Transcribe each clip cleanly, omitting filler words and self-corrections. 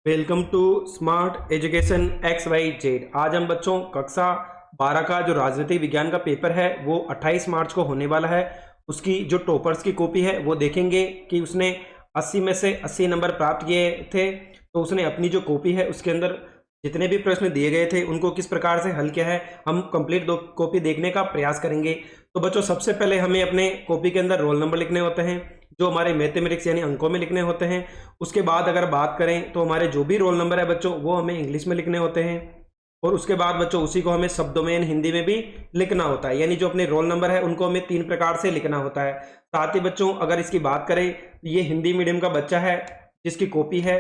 Welcome to smart education X Y Z. आज हम बच्चों कक्षा 12 का जो राजनीतिक विज्ञान का पेपर है वो 28 मार्च को होने वाला है। उसकी जो टॉपर्स की कॉपी है वो देखेंगे कि उसने 80 में से 80 नंबर प्राप्त किए थे। तो उसने अपनी जो कॉपी है उसके अंदर जितने भी प्रश्न दिए गए थे उनको किस प्रकार से हल किया है, हम कंप्लीट कॉपी देखने का प्रयास करेंगे। तो बच्चों सबसे पहले हमें अपने कॉपी के अंदर रोल नंबर लिखने होते हैं जो हमारे मैथमेटिक्स यानी अंकों में लिखने होते हैं। उसके बाद अगर बात करें तो हमारे जो भी रोल नंबर है बच्चों वो हमें इंग्लिश में लिखने होते हैं। और उसके बाद बच्चों उसी को हमें शब्दों में हिंदी में भी लिखना होता है, यानी जो अपने रोल नंबर है उनको हमें 3 प्रकार से लिखना होता है। साथ ही बच्चों अगर इसकी बात करें, ये हिंदी मीडियम का बच्चा है जिसकी कॉपी है।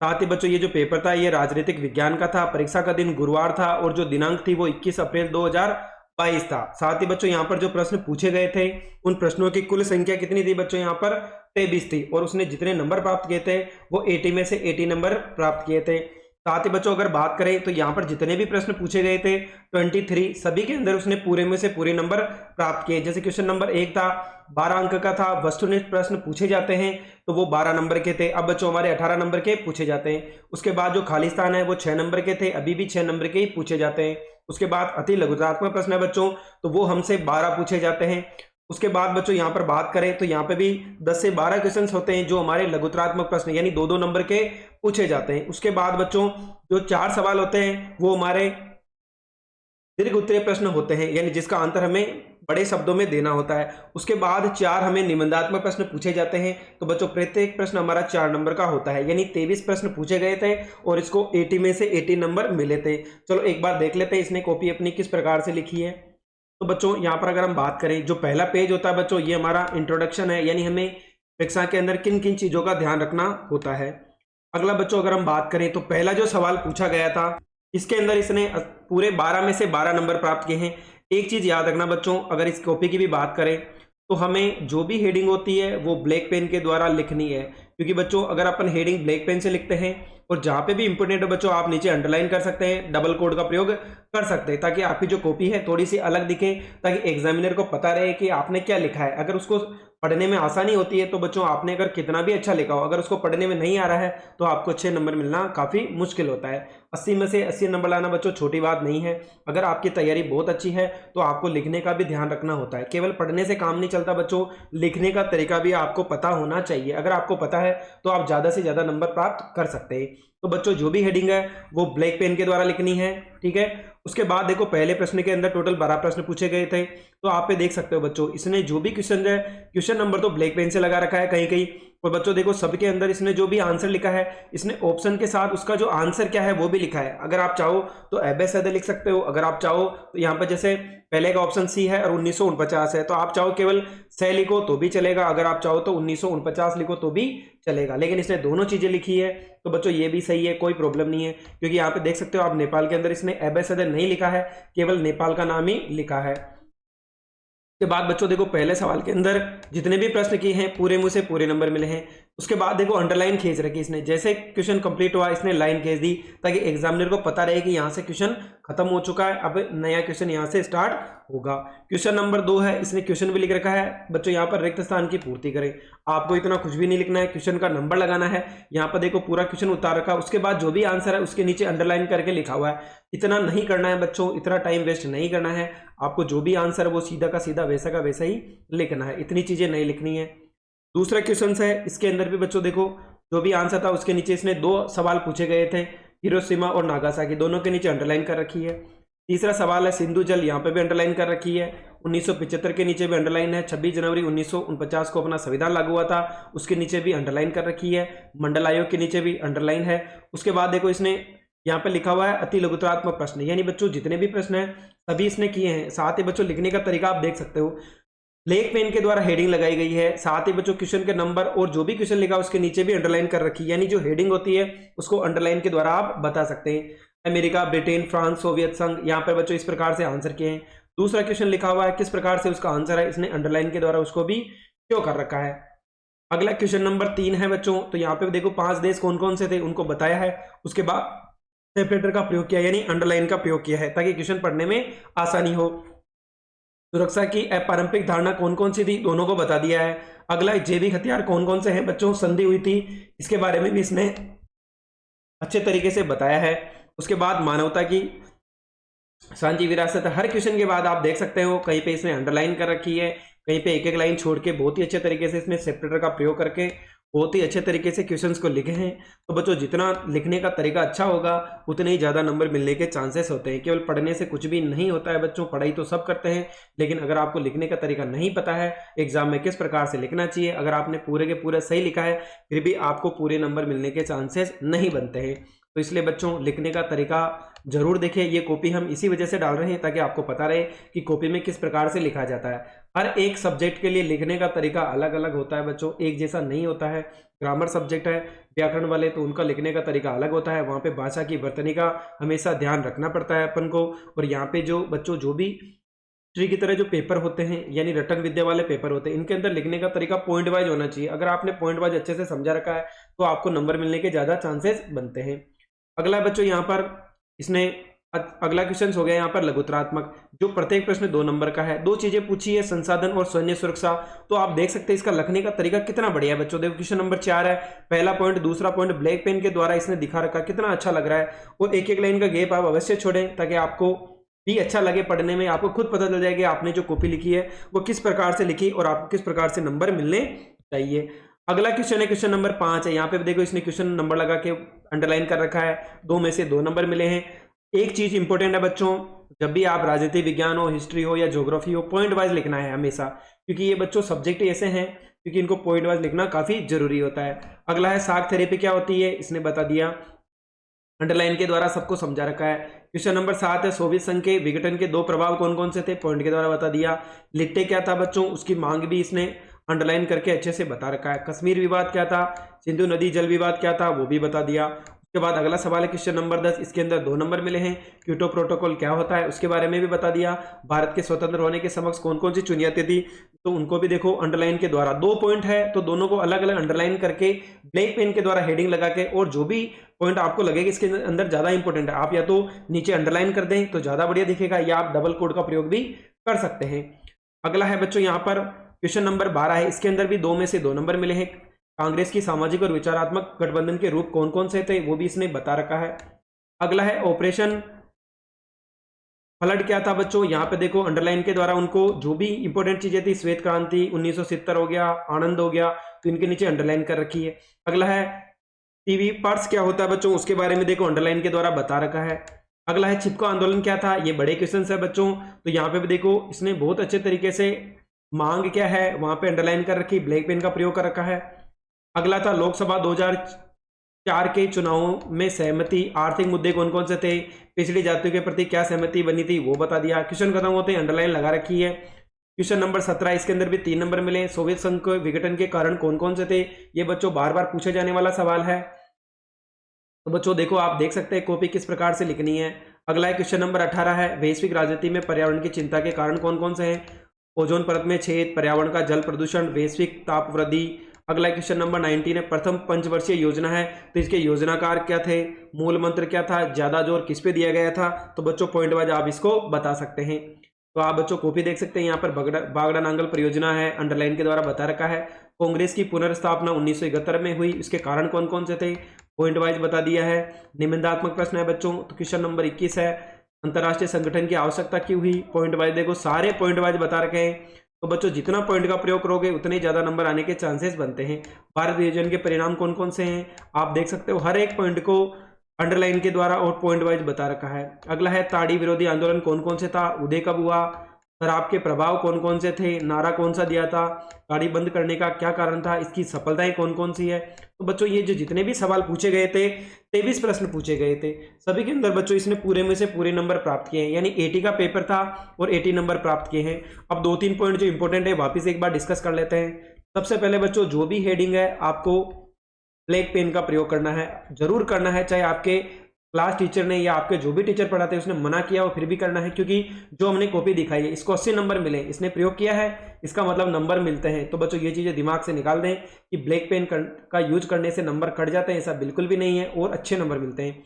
साथ ही बच्चों ये जो पेपर था ये राजनीतिक विज्ञान का था। परीक्षा का दिन गुरुवार था और जो दिनांक थी वो 21 अप्रैल 2022 था। साथ ही बच्चों यहाँ पर जो प्रश्न पूछे गए थे उन प्रश्नों की कुल संख्या कितनी थी बच्चों, यहाँ पर 23 थी। और उसने जितने नंबर प्राप्त किए थे वो 80 में से 80 नंबर प्राप्त किए थे। साथ ही बच्चों अगर बात करें तो यहाँ पर जितने भी प्रश्न पूछे गए थे 23, सभी के अंदर उसने पूरे में से पूरे नंबर प्राप्त किए। जैसे क्वेश्चन नंबर 1 था 12 अंक का था, वस्तुनिष्ठ प्रश्न पूछे जाते हैं तो वो 12 नंबर के थे। अब बच्चों हमारे 18 नंबर के पूछे जाते हैं। उसके बाद जो खाली स्थान है वो 6 नंबर के थे, अभी भी 6 नंबर के ही पूछे जाते हैं। उसके बाद अति लघुतात्मक प्रश्न है बच्चों, तो वो हमसे 12 पूछे जाते हैं। उसके बाद बच्चों यहाँ पर बात करें तो यहाँ पे भी 10 से 12 क्वेश्चंस होते हैं जो हमारे लघुतरात्मक प्रश्न यानी 2-2 नंबर के पूछे जाते हैं। उसके बाद बच्चों जो 4 सवाल होते हैं वो हमारे दीर्घ उत्तरीय प्रश्न होते हैं, यानी जिसका आंसर हमें बड़े शब्दों में देना होता है। उसके बाद 4 हमें निबंधात्मक प्रश्न पूछे जाते हैं। तो बच्चों प्रत्येक प्रश्न हमारा 4 नंबर का होता है, यानी 23 प्रश्न पूछे गए थे और इसको 80 में से 80 नंबर मिले थे। चलो एक बार देख लेते हैं इसने कॉपी अपनी किस प्रकार से लिखी है। तो बच्चों यहाँ पर अगर हम बात करें, जो पहला पेज होता है बच्चों ये हमारा इंट्रोडक्शन है, यानी हमें परीक्षा के अंदर किन किन चीजों का ध्यान रखना होता है। अगला बच्चों अगर हम बात करें तो पहला जो सवाल पूछा गया था इसके अंदर इसने पूरे 12 में से 12 नंबर प्राप्त किए हैं। एक चीज याद रखना बच्चों, अगर इस कॉपी की भी बात करें तो हमें जो भी हेडिंग होती है वो ब्लैक पेन के द्वारा लिखनी है, क्योंकि बच्चों अगर अपन हेडिंग ब्लैक पेन से लिखते हैं और जहां पे भी इंपोर्टेंट है बच्चों आप नीचे अंडरलाइन कर सकते हैं, डबल कोड का प्रयोग कर सकते हैं, ताकि आपकी जो कॉपी है थोड़ी सी अलग दिखे, ताकि एग्जामिनर को पता रहे कि आपने क्या लिखा है। अगर उसको पढ़ने में आसानी होती है तो बच्चों आपने अगर कितना भी अच्छा लिखा हो, अगर उसको पढ़ने में नहीं आ रहा है तो आपको अच्छे नंबर मिलना काफ़ी मुश्किल होता है। 80 में से 80 नंबर लाना बच्चों छोटी बात नहीं है। अगर आपकी तैयारी बहुत अच्छी है तो आपको लिखने का भी ध्यान रखना होता है। केवल पढ़ने से काम नहीं चलता बच्चों, लिखने का तरीका भी आपको पता होना चाहिए। अगर आपको पता है तो आप ज़्यादा से ज़्यादा नंबर प्राप्त कर सकते हैं। तो बच्चों जो भी हेडिंग है वो ब्लैक पेन के द्वारा लिखनी है, ठीक है। उसके बाद देखो पहले प्रश्न के अंदर टोटल 12 प्रश्न पूछे गए थे, तो आप पे देख सकते हो बच्चों इसने जो भी क्वेश्चन है क्वेश्चन नंबर तो ब्लैक पेन से लगा रखा है कहीं कहीं। और बच्चों देखो सबके अंदर इसने जो भी आंसर लिखा है इसने ऑप्शन के साथ उसका जो आंसर क्या है वो भी लिखा है। अगर आप चाहो तो एबेसेडे लिख सकते हो, अगर आप चाहो तो यहाँ पर जैसे पहले का ऑप्शन सी है और 1949 है, तो आप चाहो केवल सह लिखो तो भी चलेगा, अगर आप चाहो तो 1949 लिखो तो भी चलेगा। लेकिन इसने दोनों चीजें लिखी है तो बच्चों ये भी सही है, कोई प्रॉब्लम नहीं है। क्योंकि यहाँ पे देख सकते हो आप नेपाल के अंदर इसने एबेसेडे नहीं लिखा है, केवल नेपाल का नाम ही लिखा है। के बाद बच्चों देखो पहले सवाल के अंदर जितने भी प्रश्न किए हैं पूरे मुंह से पूरे नंबर मिले हैं। उसके बाद देखो अंडरलाइन खींच रखी इसने, जैसे क्वेश्चन कंप्लीट हुआ इसने लाइन खींच दी ताकि एग्जामिनर को पता रहे कि यहाँ से क्वेश्चन खत्म हो चुका है, अब नया क्वेश्चन यहाँ से स्टार्ट होगा। क्वेश्चन नंबर 2 है, इसने क्वेश्चन भी लिख रखा है बच्चों, यहाँ पर रिक्त स्थान की पूर्ति करें। आपको इतना कुछ भी नहीं लिखना है, क्वेश्चन का नंबर लगाना है। यहाँ पर देखो पूरा क्वेश्चन उतार रखा, उसके बाद जो भी आंसर है उसके नीचे अंडरलाइन करके लिखा हुआ है। इतना नहीं करना है बच्चों, इतना टाइम वेस्ट नहीं करना है। आपको जो भी आंसर है वो सीधा का सीधा वैसा का वैसा ही लिखना है, इतनी चीजें नहीं लिखनी है। दूसरा क्वेश्चन है, इसके अंदर भी बच्चों देखो जो भी आंसर था उसके नीचे इसने 2 सवाल पूछे गए थे, हिरोशिमा और नागासाकी, दोनों के नीचे अंडरलाइन कर रखी है। तीसरा सवाल है सिंधु जल, यहाँ पे भी अंडरलाइन कर रखी है। 1975 के नीचे भी अंडरलाइन है। 26 जनवरी 1949 को अपना संविधान लागू हुआ था, उसके नीचे भी अंडरलाइन कर रखी है। मंडल आयोग के नीचे भी अंडरलाइन है। उसके बाद देखो इसने यहाँ पे लिखा हुआ है अति लघुतरात्मक प्रश्न, यानी बच्चों जितने भी प्रश्न हैं सभी इसने किए हैं। साथ ही बच्चों लिखने का तरीका आप देख सकते हो, ब्लैक पेन के द्वारा हेडिंग लगाई गई है। साथ ही बच्चों क्वेश्चन के नंबर और जो भी क्वेश्चन लिखा उसके नीचे भी अंडरलाइन कर रखी है, यानी जो हेडिंग होती है उसको अंडरलाइन के द्वारा आप बता सकते हैं। अमेरिका, ब्रिटेन, फ्रांस, सोवियत संघ, यहाँ पर बच्चों इस प्रकार से आंसर किए हैं। दूसरा क्वेश्चन लिखा हुआ है किस प्रकार से उसका आंसर है, इसने अंडरलाइन के द्वारा उसको भी क्यों कर रखा है। अगला क्वेश्चन नंबर 3 है बच्चों, तो यहाँ पे देखो 5 देश कौन कौन से थे उनको बताया है, उसके बाद सेपरेटर का प्रयोग किया यानी अंडरलाइन का प्रयोग किया है ताकि क्वेश्चन पढ़ने में आसानी हो। सुरक्षा की अपारंपरिक धारणा कौन कौन सी थी दोनों को बता दिया है। अगला जैविक हथियार कौन कौन से हैं बच्चों, संधि हुई थी, इसके बारे में भी इसने अच्छे तरीके से बताया है। उसके बाद मानवता की सांझी विरासत, हर क्वेश्चन के बाद आप देख सकते हो कहीं पे इसने अंडरलाइन कर रखी है, कहीं पे एक एक लाइन छोड़ के बहुत ही अच्छे तरीके से इसमें सेपरेटर का प्रयोग करके बहुत ही अच्छे तरीके से क्वेश्चंस को लिखे हैं। तो बच्चों जितना लिखने का तरीका अच्छा होगा उतने ही ज़्यादा नंबर मिलने के चांसेस होते हैं। केवल पढ़ने से कुछ भी नहीं होता है बच्चों, पढ़ाई तो सब करते हैं, लेकिन अगर आपको लिखने का तरीका नहीं पता है एग्जाम में किस प्रकार से लिखना चाहिए, अगर आपने पूरे के पूरे सही लिखा है फिर भी आपको पूरे नंबर मिलने के चांसेस नहीं बनते हैं। तो इसलिए बच्चों लिखने का तरीका जरूर देखें। ये कॉपी हम इसी वजह से डाल रहे हैं ताकि आपको पता रहे कि कॉपी में किस प्रकार से लिखा जाता है। हर एक सब्जेक्ट के लिए लिखने का तरीका अलग अलग होता है बच्चों, एक जैसा नहीं होता है। ग्रामर सब्जेक्ट है, व्याकरण वाले, तो उनका लिखने का तरीका अलग होता है, वहाँ पे भाषा की वर्तनी का हमेशा ध्यान रखना पड़ता है अपन को। और यहाँ पे जो बच्चों जो भी ट्री की तरह जो पेपर होते हैं यानी रटन विद्या वाले पेपर होते हैं, इनके अंदर लिखने का तरीका पॉइंट वाइज होना चाहिए। अगर आपने पॉइंट वाइज अच्छे से समझा रखा है तो आपको नंबर मिलने के ज़्यादा चांसेस बनते हैं। अगला बच्चों यहाँ पर इसने अगला क्वेश्चन हो गया यहाँ पर लघुतरात्मक, जो प्रत्येक प्रश्न 2 नंबर का है। 2 चीजें पूछी है, संसाधन और सैन्य सुरक्षा। तो आप देख सकते हैं इसका लिखने का तरीका कितना बढ़िया है बच्चों। देखो क्वेश्चन नंबर 4 है, पहला पॉइंट दूसरा पॉइंट ब्लैक पेन के द्वारा इसने दिखा रखा, कितना अच्छा लग रहा है। और एक एक लाइन का गैप आप अवश्य छोड़ें ताकि आपको भी अच्छा लगे पढ़ने में, आपको खुद पता चल जाए कि आपने जो कॉपी लिखी है वो किस प्रकार से लिखी और आपको किस प्रकार से नंबर मिलने चाहिए। अगला क्वेश्चन है क्वेश्चन नंबर 5 है। यहाँ पे देखो इसने क्वेश्चन नंबर लगा के अंडरलाइन कर रखा है, 2 में से 2 नंबर मिले हैं। एक चीज इंपॉर्टेंट है बच्चों, जब भी आप राजनीति विज्ञान हो, हिस्ट्री हो या ज्योग्राफी हो, पॉइंट वाइज लिखना है हमेशा, क्योंकि ये बच्चों सब्जेक्ट ऐसे हैं क्योंकि इनको पॉइंट वाइज लिखना काफी जरूरी होता है। अगला है साग थेरेपी क्या होती है, इसने बता दिया, अंडरलाइन के द्वारा सबको समझा रखा है। क्वेश्चन नंबर 7 है, सोवियत संघ के विघटन के 2 प्रभाव कौन कौन से थे, पॉइंट के द्वारा बता दिया। लिट्टे क्या था बच्चों, उसकी मांग भी इसने अंडरलाइन करके अच्छे से बता रखा है। कश्मीर विवाद क्या था, सिंधु नदी जल विवाद क्या था, वो भी बता दिया। उसके बाद अगला सवाल है क्वेश्चन नंबर 10, इसके अंदर 2 नंबर मिले हैं। क्योटो प्रोटोकॉल क्या होता है उसके बारे में भी बता दिया। भारत के स्वतंत्र होने के समक्ष कौन कौन सी चुनियातें थी, तो उनको भी देखो अंडरलाइन के द्वारा। 2 पॉइंट है तो दोनों को अलग अलग अंडरलाइन करके ब्लैक पेन के द्वारा हेडिंग लगा के, और जो भी पॉइंट आपको लगेगा इसके अंदर ज्यादा इंपॉर्टेंट है, आप या तो नीचे अंडरलाइन कर दें तो ज्यादा बढ़िया दिखेगा, या आप डबल कोड का प्रयोग भी कर सकते हैं। अगला है बच्चों यहाँ पर क्वेश्चन नंबर 12 है, इसके अंदर भी 2 में से 2 नंबर मिले हैं। कांग्रेस की सामाजिक और विचारात्मक गठबंधन के रूप कौन कौन से थे, वो भी इसने बता रखा है। अगला है ऑपरेशन फ्लड क्या था बच्चों, यहाँ पे देखो अंडरलाइन के द्वारा उनको जो भी इंपॉर्टेंट चीजें थी, श्वेत क्रांति 1970 हो गया, आनंद हो गया, तो इनके नीचे अंडरलाइन कर रखी है। अगला है टीवी पर्स क्या होता है बच्चों, उसके बारे में देखो अंडरलाइन के द्वारा बता रखा है। अगला है चिपको आंदोलन क्या था, ये बड़े क्वेश्चन है बच्चों, तो यहाँ पे भी देखो इसने बहुत अच्छे तरीके से मांग क्या है वहां पे अंडरलाइन कर रखी, ब्लैक पेन का प्रयोग कर रखा है। अगला था लोकसभा 2004 के चुनावों में सहमति, आर्थिक मुद्दे कौन कौन से थे, पिछड़ी जातियों के प्रति क्या सहमति बनी थी, वो बता दिया। क्वेश्चन खत्म होते हैं, अंडरलाइन लगा रखी है। क्वेश्चन नंबर 17, इसके अंदर भी 3 नंबर मिले। सोवियत संघ के विघटन के कारण कौन कौन से थे, ये बच्चों बार बार पूछे जाने वाला सवाल है, तो बच्चों देखो आप देख सकते हैं कॉपी किस प्रकार से लिखनी है। अगला है क्वेश्चन नंबर 18 है, वैश्विक राजनीति में पर्यावरण की चिंता के कारण कौन कौन से हैं, ओजोन परत में छेद, पर्यावरण का जल प्रदूषण, वैश्विक ताप वृद्धि। अगला क्वेश्चन नंबर 19 है, प्रथम पंचवर्षीय योजना है तो इसके योजनाकार क्या थे, मूल मंत्र क्या था, ज्यादा जोर किस पे दिया गया था, तो बच्चों पॉइंट वाइज आप इसको बता सकते हैं। तो आप बच्चों कॉपी देख सकते हैं, यहाँ पर बागड़ा नांगल परियोजना है, अंडरलाइन के द्वारा बता रखा है। कांग्रेस की पुनर्स्थापना 1971 में हुई, इसके कारण कौन कौन से थे, पॉइंट वाइज बता दिया है। निबंधात्मक प्रश्न है बच्चों, तो क्वेश्चन नंबर 21 है, अंतर्राष्ट्रीय संगठन की आवश्यकता क्यों हुई, पॉइंट वाइज देखो सारे पॉइंट वाइज बता रखे हैं। तो बच्चों जितना पॉइंट का प्रयोग करोगे उतने ज्यादा नंबर आने के चांसेस बनते हैं। भारत विभाजन के परिणाम कौन कौन से हैं, आप देख सकते हो हर एक पॉइंट को अंडरलाइन के द्वारा और पॉइंट वाइज बता रखा है। अगला है ताड़ी विरोधी आंदोलन कौन कौन से था, उदय कब हुआ, शराब के प्रभाव कौन कौन से थे, नारा कौन सा दिया था, ताड़ी बंद करने का क्या कारण था, इसकी सफलताएं कौन कौन सी है। तो बच्चों ये जो जितने भी सवाल पूछे गए थे, 23 प्रश्न पूछे गए थे, सभी के अंदर बच्चों इसने पूरे में से पूरे नंबर प्राप्त किए हैं, यानी 80 का पेपर था और 80 नंबर प्राप्त किए हैं। अब 2-3 पॉइंट जो इंपॉर्टेंट है वापिस एक बार डिस्कस कर लेते हैं। सबसे पहले बच्चों जो भी हेडिंग है आपको ब्लैक पेन का प्रयोग करना है, जरूर करना है, चाहे आपके क्लास टीचर ने या आपके जो भी टीचर पढ़ाते हैं उसने मना किया हो फिर भी करना है, क्योंकि जो हमने कॉपी दिखाई है इसको 80 नंबर मिले, इसने प्रयोग किया है, इसका मतलब नंबर मिलते हैं। तो बच्चों ये चीजें दिमाग से निकाल दें कि ब्लैक पेन का यूज करने से नंबर कट जाते हैं, ऐसा बिल्कुल भी नहीं है और अच्छे नंबर मिलते हैं।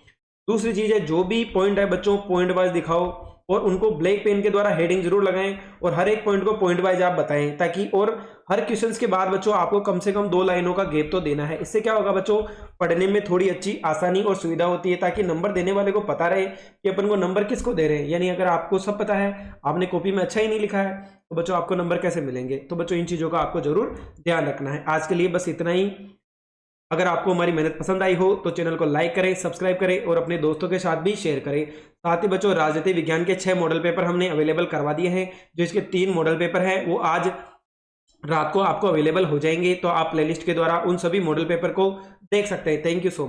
दूसरी चीज है जो भी पॉइंट है बच्चों पॉइंट वाइज दिखाओ और उनको ब्लैक पेन के द्वारा हेडिंग जरूर लगाएं और हर एक पॉइंट को पॉइंट वाइज आप बताएं, ताकि और हर क्वेश्चंस के बाद बच्चों आपको कम से कम 2 लाइनों का गैप तो देना है। इससे क्या होगा बच्चों, पढ़ने में थोड़ी अच्छी आसानी और सुविधा होती है, ताकि नंबर देने वाले को पता रहे कि अपन को नंबर किसको दे रहे हैं। यानी अगर आपको सब पता है, आपने कॉपी में अच्छा ही नहीं लिखा है, तो बच्चों आपको नंबर कैसे मिलेंगे। तो बच्चों इन चीजों का आपको जरूर ध्यान रखना है। आज के लिए बस इतना ही। अगर आपको हमारी मेहनत पसंद आई हो तो चैनल को लाइक करें, सब्सक्राइब करें और अपने दोस्तों के साथ भी शेयर करें। साथ ही बच्चों राजनीति विज्ञान के 6 मॉडल पेपर हमने अवेलेबल करवा दिए हैं। जो इसके 3 मॉडल पेपर हैं वो आज रात को आपको अवेलेबल हो जाएंगे, तो आप प्लेलिस्ट के द्वारा उन सभी मॉडल पेपर को देख सकते हैं। Thank you so much.